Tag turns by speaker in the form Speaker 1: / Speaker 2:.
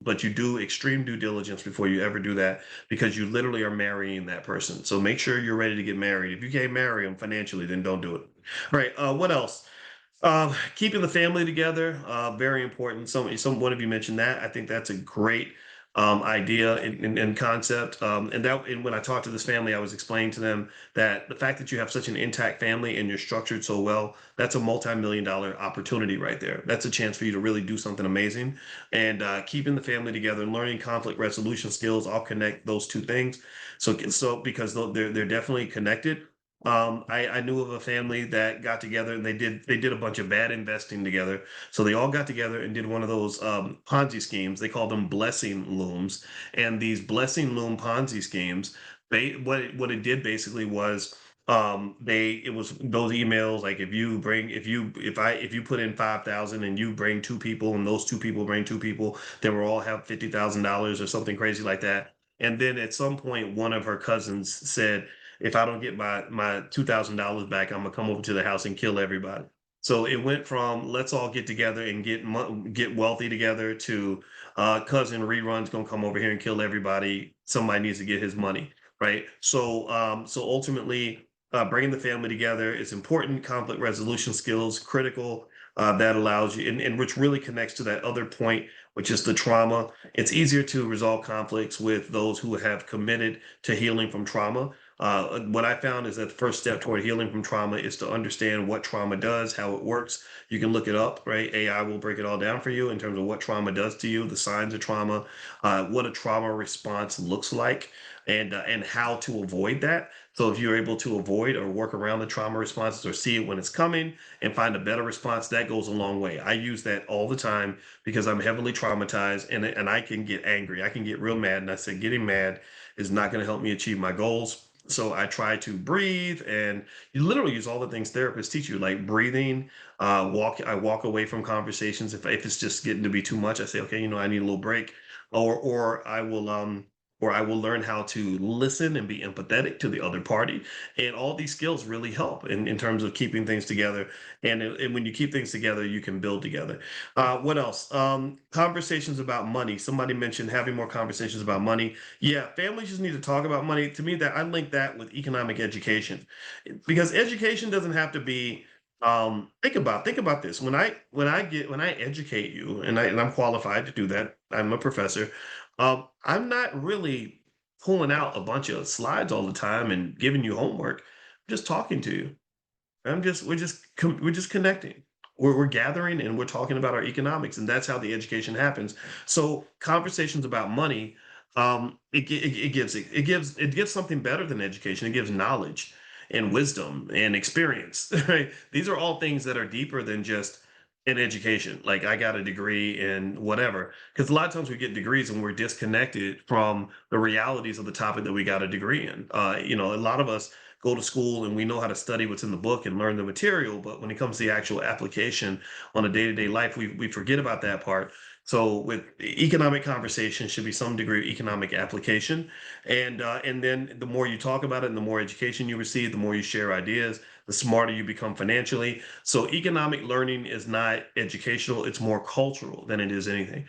Speaker 1: but you do extreme due diligence before you ever do that because you literally are marrying that person. So make sure you're ready to get married. If you can't marry them financially, then don't do it. All right. What else? Keeping the family together, very important. Some one of you mentioned that. I think that's a great idea and concept. And when I talked to this family, I was explaining to them that the fact that you have such an intact family and you're structured so well, that's a multi-million dollar opportunity right there. That's a chance for you to really do something amazing. And keeping the family together and learning conflict resolution skills, I'll connect those two things. So because they're definitely connected. I knew of a family that got together and they did a bunch of bad investing together. So they all got together and did one of those Ponzi schemes. They called them blessing looms. And these blessing loom Ponzi schemes, what it did basically was it was those emails like if you put in 5,000 and you bring two people and those two people bring two people, then we'll all have $50,000 or something crazy like that. And then at some point, one of her cousins said, if I don't get my $2,000 back, I'm gonna come over to the house and kill everybody. So it went from let's all get together and get wealthy together to cousin reruns gonna come over here and kill everybody. Somebody needs to get his money, right? So ultimately, bringing the family together is important. Conflict resolution skills critical. That allows you, and which really connects to that other point, which is the trauma. It's easier to resolve conflicts with those who have committed to healing from trauma. What I found is that the first step toward healing from trauma is to understand what trauma does, how it works. You can look it up, right? AI will break it all down for you in terms of what trauma does to you, the signs of trauma, what a trauma response looks like, and how to avoid that. So if you're able to avoid or work around the trauma responses or see it when it's coming and find a better response, that goes a long way. I use that all the time because I'm heavily traumatized and I can get angry. I can get real mad. And I said, getting mad is not going to help me achieve my goals. So I try to breathe and you literally use all the things therapists teach you, like breathing, I walk away from conversations. If it's just getting to be too much, I say, okay, I need a little break. Or I will learn how to listen and be empathetic to the other party. And all these skills really help in terms of keeping things together. And when you keep things together, you can build together. What else? Conversations about money. Somebody mentioned having more conversations about money. Yeah, families just need to talk about money. To me, that I link that with economic education, because education doesn't have to be. Think about this. When I educate you, and I'm qualified to do that. I'm a professor. I'm not really pulling out a bunch of slides all the time and giving you homework. I'm just talking to you. We're just connecting. We're gathering and we're talking about our economics, and that's how the education happens. So conversations about money, it gives something better than education. It gives knowledge and wisdom and experience. Right? These are all things that are deeper than just an education. Like I got a degree in whatever, because a lot of times we get degrees and we're disconnected from the realities of the topic that we got a degree in. A lot of us go to school and we know how to study what's in the book and learn the material, but when it comes to the actual application on a day-to-day life, we forget about that part. So with economic conversation should be some degree of economic application, and then the more you talk about it and the more education you receive, the more you share ideas, the smarter you become financially. So economic learning is not educational, it's more cultural than it is anything.